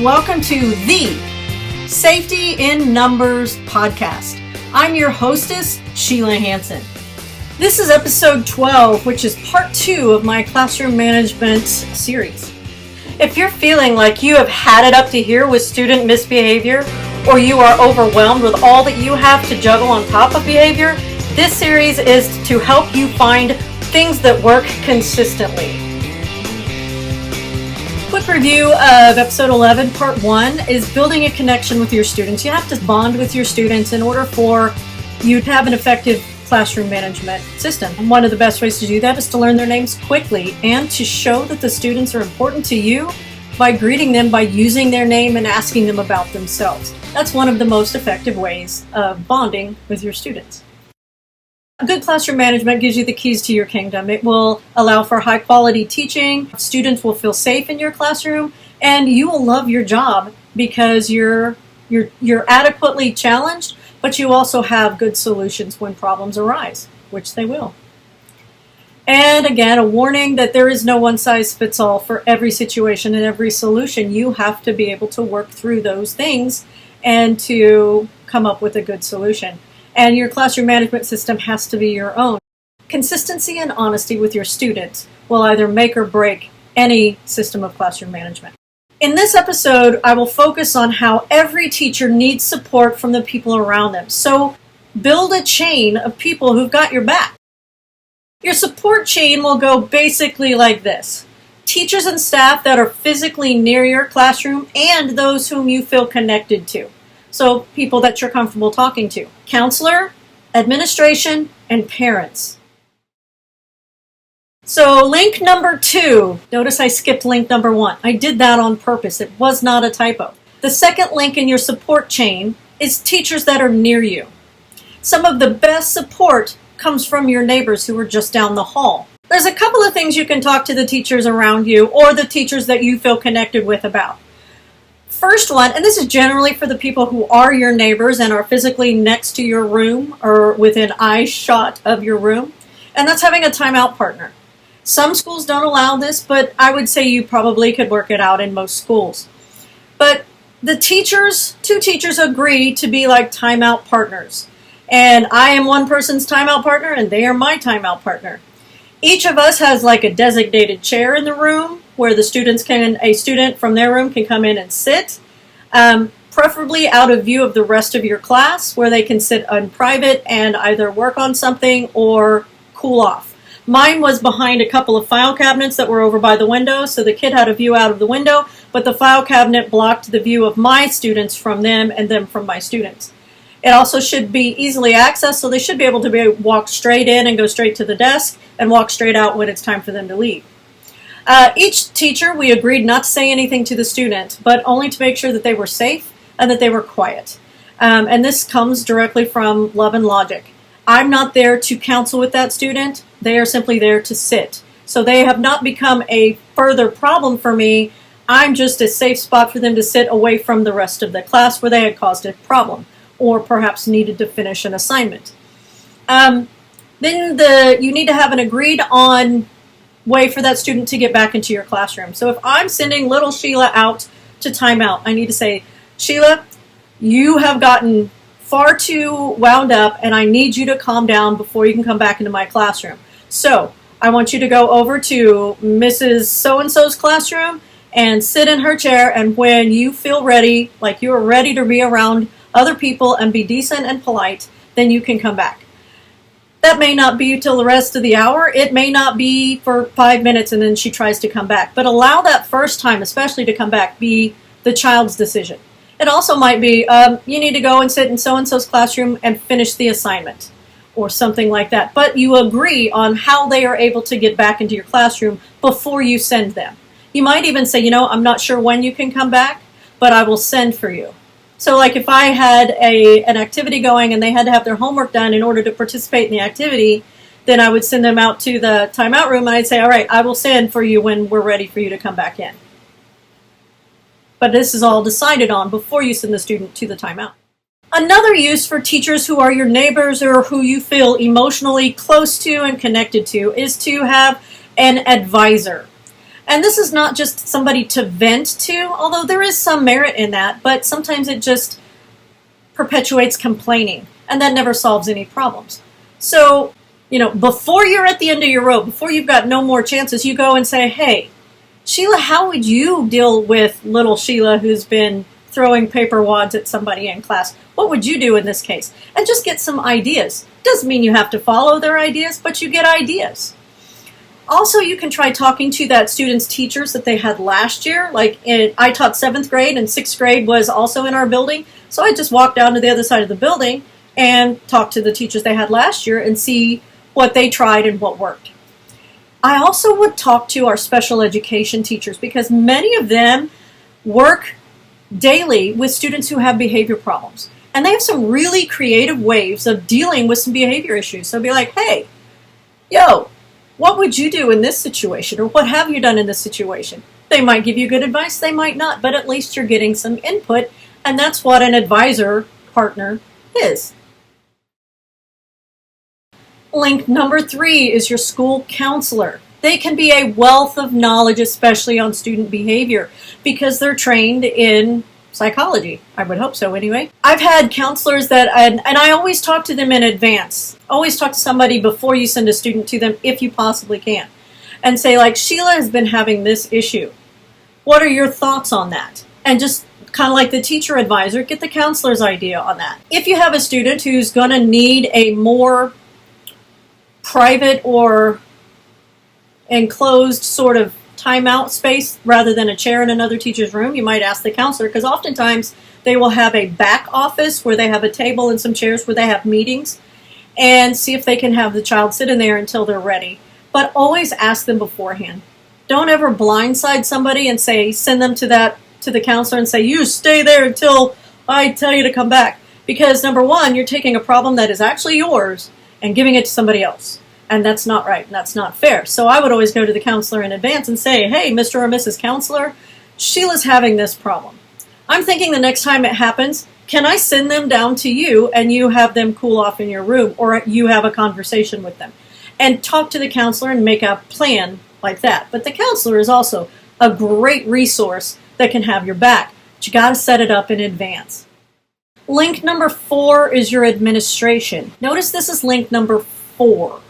Welcome to the Safety in Numbers podcast. I'm your hostess, Sheila Hansen. This is episode 12, which is part 2 of my classroom management series. If you're feeling like you have had it up to here with student misbehavior, or you are overwhelmed with all that you have to juggle on top of behavior, this series is to help you find things that work consistently. Quick review of episode 11, part 1, is building a connection with your students. You have to bond with your students in order for you to have an effective classroom management system. And one of the best ways to do that is to learn their names quickly and to show that the students are important to you by greeting them by using their name and asking them about themselves. That's one of the most effective ways of bonding with your students. Good classroom management gives you the keys to your kingdom. It will allow for high quality teaching. Students will feel safe in your classroom, and you will love your job because you're adequately challenged, but you also have good solutions when problems arise, which they will. And again, a warning that there is no one size fits all for every situation and every solution. You have to be able to work through those things and to come up with a good solution. And your classroom management system has to be your own. Consistency and honesty with your students will either make or break any system of classroom management. In this episode, I will focus on how every teacher needs support from the people around them. So build a chain of people who've got your back. Your support chain will go basically like this. Teachers and staff that are physically near your classroom and those whom you feel connected to. So people that you're comfortable talking to. Counselor, administration, and parents. So link number 2. Notice I skipped link number 1. I did that on purpose. It was not a typo. The second link in your support chain is teachers that are near you. Some of the best support comes from your neighbors who are just down the hall. There's a couple of things you can talk to the teachers around you or the teachers that you feel connected with about. First one, and this is generally for the people who are your neighbors and are physically next to your room or within eye shot of your room, and that's having a timeout partner. Some schools don't allow this, but I would say you probably could work it out in most schools. But the teachers, 2 teachers agree to be like timeout partners. And I am one person's timeout partner and they are my timeout partner. Each of us has like a designated chair in the room where a student from their room can come in and sit, preferably out of view of the rest of your class where they can sit in private and either work on something or cool off. Mine was behind a couple of file cabinets that were over by the window, so the kid had a view out of the window, but the file cabinet blocked the view of my students from them and them from my students. It also should be easily accessed, so they should be able to walk straight in and go straight to the desk and walk straight out when it's time for them to leave. Each teacher, we agreed not to say anything to the student, but only to make sure that they were safe and that they were quiet. And this comes directly from love and logic. I'm not there to counsel with that student. They are simply there to sit. So they have not become a further problem for me. I'm just a safe spot for them to sit away from the rest of the class where they had caused a problem or perhaps needed to finish an assignment. Then you need to have an agreed on way for that student to get back into your classroom. So if I'm sending little Sheila out to timeout, I need to say, Sheila, you have gotten far too wound up and I need you to calm down before you can come back into my classroom. So I want you to go over to Mrs. So-and-so's classroom and sit in her chair, and when you feel ready, like you are ready to be around other people and be decent and polite, then you can come back. That may not be till the rest of the hour. It may not be for 5 minutes and then she tries to come back. But allow that first time, especially to come back, be the child's decision. It also might be, you need to go and sit in so-and-so's classroom and finish the assignment or something like that. But you agree on how they are able to get back into your classroom before you send them. You might even say, I'm not sure when you can come back, but I will send for you. So like if I had an activity going and they had to have their homework done in order to participate in the activity, then I would send them out to the timeout room and I'd say, all right, I will send for you when we're ready for you to come back in. But this is all decided on before you send the student to the timeout. Another use for teachers who are your neighbors or who you feel emotionally close to and connected to is to have an advisor. And this is not just somebody to vent to, although there is some merit in that, but sometimes it just perpetuates complaining, and that never solves any problems. So, before you're at the end of your rope, before you've got no more chances, you go and say, hey, Sheila, how would you deal with little Sheila who's been throwing paper wads at somebody in class? What would you do in this case? And just get some ideas. Doesn't mean you have to follow their ideas, but you get ideas. Also, you can try talking to that student's teachers that they had last year. I taught 7th grade, and 6th grade was also in our building. So I just walked down to the other side of the building and talk to the teachers they had last year and see what they tried and what worked. I also would talk to our special education teachers because many of them work daily with students who have behavior problems. And they have some really creative ways of dealing with some behavior issues. So be like, hey, what would you do in this situation? Or what have you done in this situation? They might give you good advice, they might not, but at least you're getting some input. And that's what an advisor partner is. Link number 3 is your school counselor. They can be a wealth of knowledge, especially on student behavior, because they're trained in psychology. I would hope so anyway. I've had counselors and I always talk to them in advance. Always talk to somebody before you send a student to them if you possibly can. And say, like, Sheila has been having this issue. What are your thoughts on that? And just kind of like the teacher advisor, get the counselor's idea on that. If you have a student who's going to need a more private or enclosed sort of timeout space rather than a chair in another teacher's room, you might ask the counselor, because oftentimes they will have a back office where they have a table and some chairs where they have meetings, and see if they can have the child sit in there until they're ready. But always ask them beforehand. Don't ever blindside somebody and send them to the counselor and say, you stay there until I tell you to come back. Because number one, you're taking a problem that is actually yours and giving it to somebody else. And that's not right, and that's not fair. So I would always go to the counselor in advance and say, hey, Mr. or Mrs. Counselor, Sheila's having this problem. I'm thinking the next time it happens, can I send them down to you and you have them cool off in your room, or you have a conversation with them? And talk to the counselor and make a plan like that. But the counselor is also a great resource that can have your back. But you got to set it up in advance. Link number 4 is your administration. Notice this is link number 4.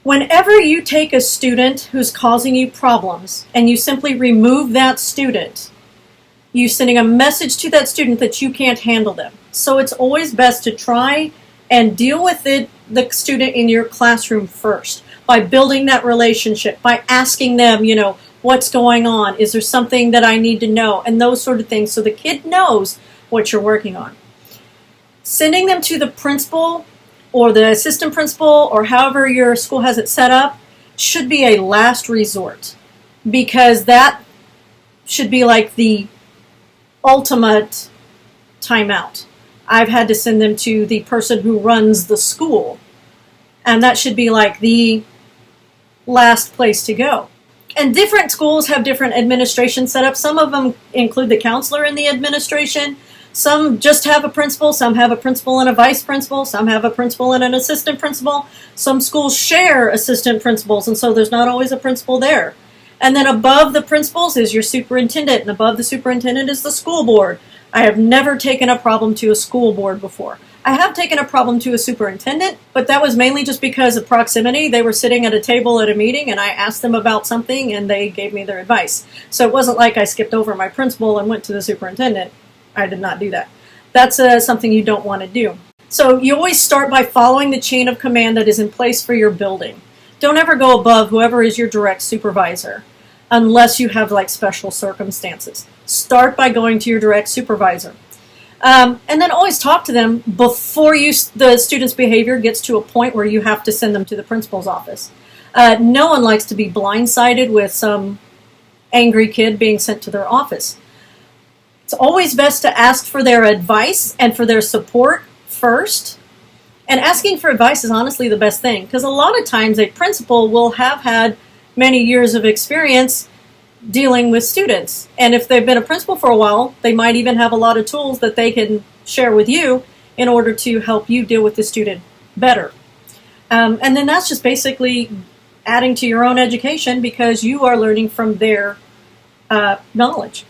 Whenever you take a student who's causing you problems and you simply remove that student, you're sending a message to that student that you can't handle them. So it's always best to try and deal with the student in your classroom first by building that relationship, by asking them, what's going on? Is there something that I need to know? And those sort of things, so the kid knows what you're working on. Sending them to the principal or the assistant principal, or however your school has it set up, should be a last resort, because that should be like the ultimate timeout. I've had to send them to the person who runs the school, and that should be like the last place to go. And different schools have different administration setups. Some of them include the counselor in the administration. Some just have a principal, some have a principal and a vice principal, some have a principal and an assistant principal. Some schools share assistant principals, and so there's not always a principal there. And then above the principals is your superintendent, and above the superintendent is the school board. I have never taken a problem to a school board before. I have taken a problem to a superintendent, but that was mainly just because of proximity. They were sitting at a table at a meeting, and I asked them about something, and they gave me their advice. So it wasn't like I skipped over my principal and went to the superintendent. I did not do that. That's something you don't want to do. So you always start by following the chain of command that is in place for your building. Don't ever go above whoever is your direct supervisor, unless you have like special circumstances. Start by going to your direct supervisor. And then always talk to them before the student's behavior gets to a point where you have to send them to the principal's office. No one likes to be blindsided with some angry kid being sent to their office. It's always best to ask for their advice and for their support first. And asking for advice is honestly the best thing, because a lot of times a principal will have had many years of experience dealing with students. And if they've been a principal for a while, they might even have a lot of tools that they can share with you in order to help you deal with the student better. And then that's just basically adding to your own education because you are learning from their knowledge.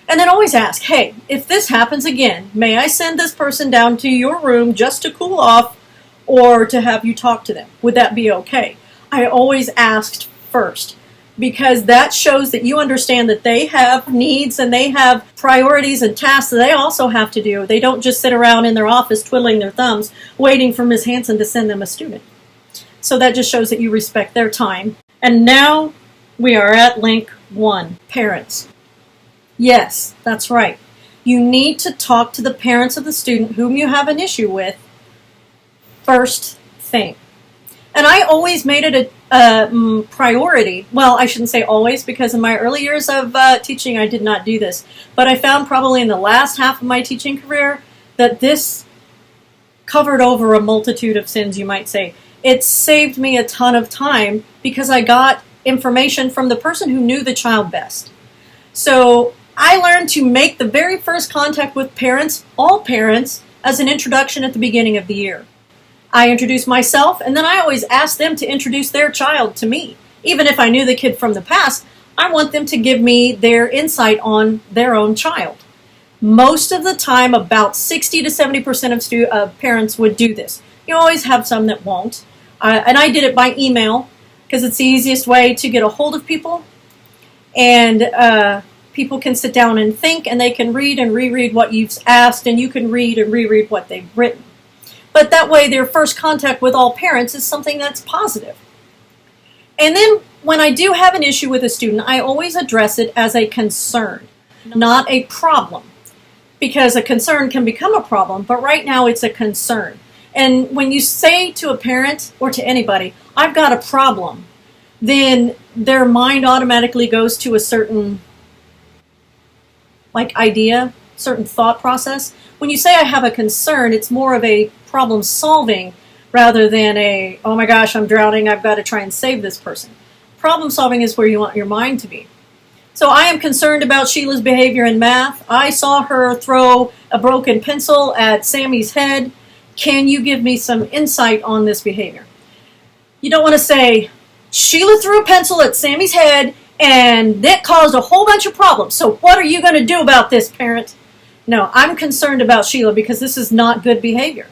And then always ask, hey, if this happens again, may I send this person down to your room just to cool off or to have you talk to them? Would that be okay? I always asked first because that shows that you understand that they have needs and they have priorities and tasks that they also have to do. They don't just sit around in their office twiddling their thumbs waiting for Ms. Hanson to send them a student. So that just shows that you respect their time. And now we are at link 1, parents. Yes, that's right. You need to talk to the parents of the student whom you have an issue with first thing. And I always made it a priority. Well, I shouldn't say always, because in my early years of teaching, I did not do this. But I found probably in the last half of my teaching career that this covered over a multitude of sins, you might say. It saved me a ton of time because I got information from the person who knew the child best. So I learned to make the very first contact with parents, all parents, as an introduction at the beginning of the year. I introduced myself, and then I always asked them to introduce their child to me. Even if I knew the kid from the past, I want them to give me their insight on their own child. Most of the time, about 60 to 70% of parents would do this. You always have some that won't. And I did it by email because it's the easiest way to get a hold of people. And people can sit down and think, and they can read and reread what you've asked, and you can read and reread what they've written. But that way, their first contact with all parents is something that's positive. And then when I do have an issue with a student, I always address it as a concern, not a problem. Because a concern can become a problem, but right now it's a concern. And when you say to a parent or to anybody, I've got a problem, then their mind automatically goes to a certain idea, certain thought process. When you say I have a concern, it's more of a problem solving rather than a, oh my gosh, I'm drowning, I've got to try and save this person. Problem solving is where you want your mind to be. So I am concerned about Sheila's behavior in math. I saw her throw a broken pencil at Sammy's head. Can you give me some insight on this behavior? You don't want to say, Sheila threw a pencil at Sammy's head and that caused a whole bunch of problems. So what are you going to do about this, parent? No, I'm concerned about Sheila because this is not good behavior.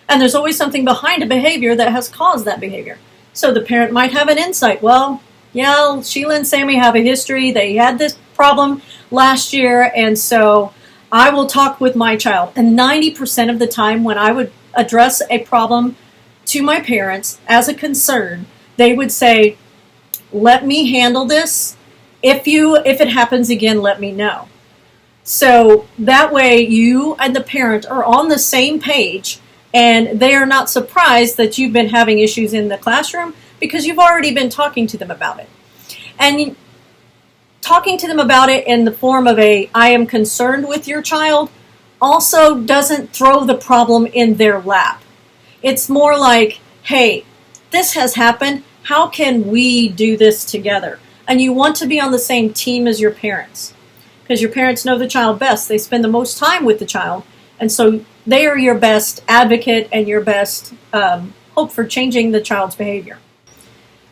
And there's always something behind a behavior that has caused that behavior. So the parent might have an insight. Well, yeah, Sheila and Sammy have a history. They had this problem last year, and so I will talk with my child. And 90% of the time when I would address a problem to my parents as a concern, they would say, let me handle this. If it happens again, let me know. So that way you and the parent are on the same page, and they are not surprised that you've been having issues in the classroom because you've already been talking to them about it. And talking to them about it in the form of I am concerned with your child also doesn't throw the problem in their lap. It's more like, hey, this has happened. How can we do this together? And you want to be on the same team as your parents because your parents know the child best. They spend the most time with the child. And so they are your best advocate and your best hope for changing the child's behavior.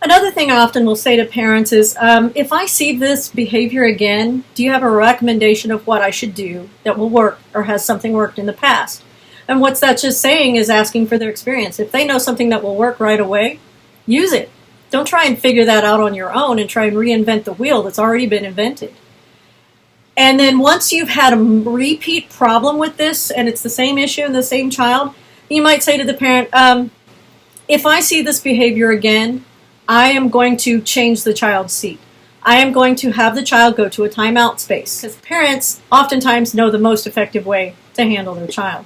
Another thing I often will say to parents is, if I see this behavior again, do you have a recommendation of what I should do that will work or has something worked in the past? And what's that just saying is asking for their experience. If they know something that will work right away, use it. Don't try and figure that out on your own and try and reinvent the wheel that's already been invented. And then once you've had a repeat problem with this and it's the same issue in the same child, you might say to the parent, if I see this behavior again, I am going to change the child's seat. I am going to have the child go to a timeout space because parents oftentimes know the most effective way to handle their child.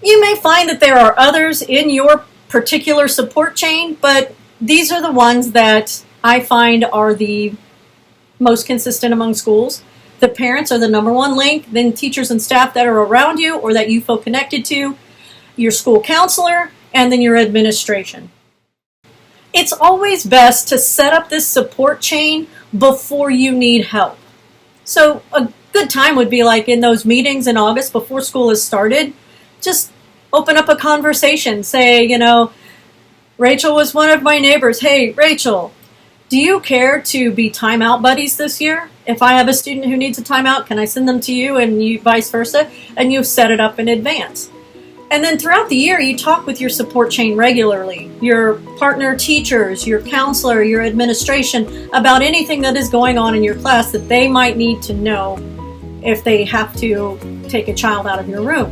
You may find that there are others in your particular support chain, but these are the ones that I find are the most consistent among schools. The parents are the number one link, then teachers and staff that are around you or that you feel connected to, your school counselor, and then your administration. It's always best to set up this support chain before you need help. So a good time would be like in those meetings in August before school has started, just open up a conversation. Say, Rachel was one of my neighbors. Hey, Rachel, do you care to be timeout buddies this year? If I have a student who needs a timeout, can I send them to you and you vice versa? And you've set it up in advance. And then throughout the year, you talk with your support chain regularly, your partner teachers, your counselor, your administration, about anything that is going on in your class that they might need to know if they have to take a child out of your room.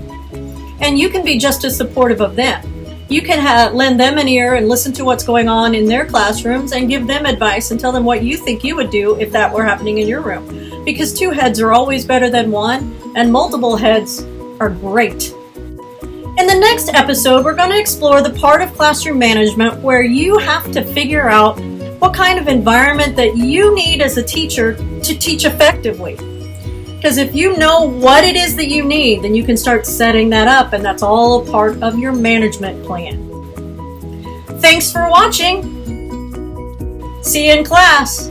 And you can be just as supportive of them. You can lend them an ear and listen to what's going on in their classrooms and give them advice and tell them what you think you would do if that were happening in your room. Because 2 heads are always better than 1, and multiple heads are great. In the next episode, we're going to explore the part of classroom management where you have to figure out what kind of environment that you need as a teacher to teach effectively. Because if you know what it is that you need, then you can start setting that up, and that's all a part of your management plan. Thanks for watching. See you in class.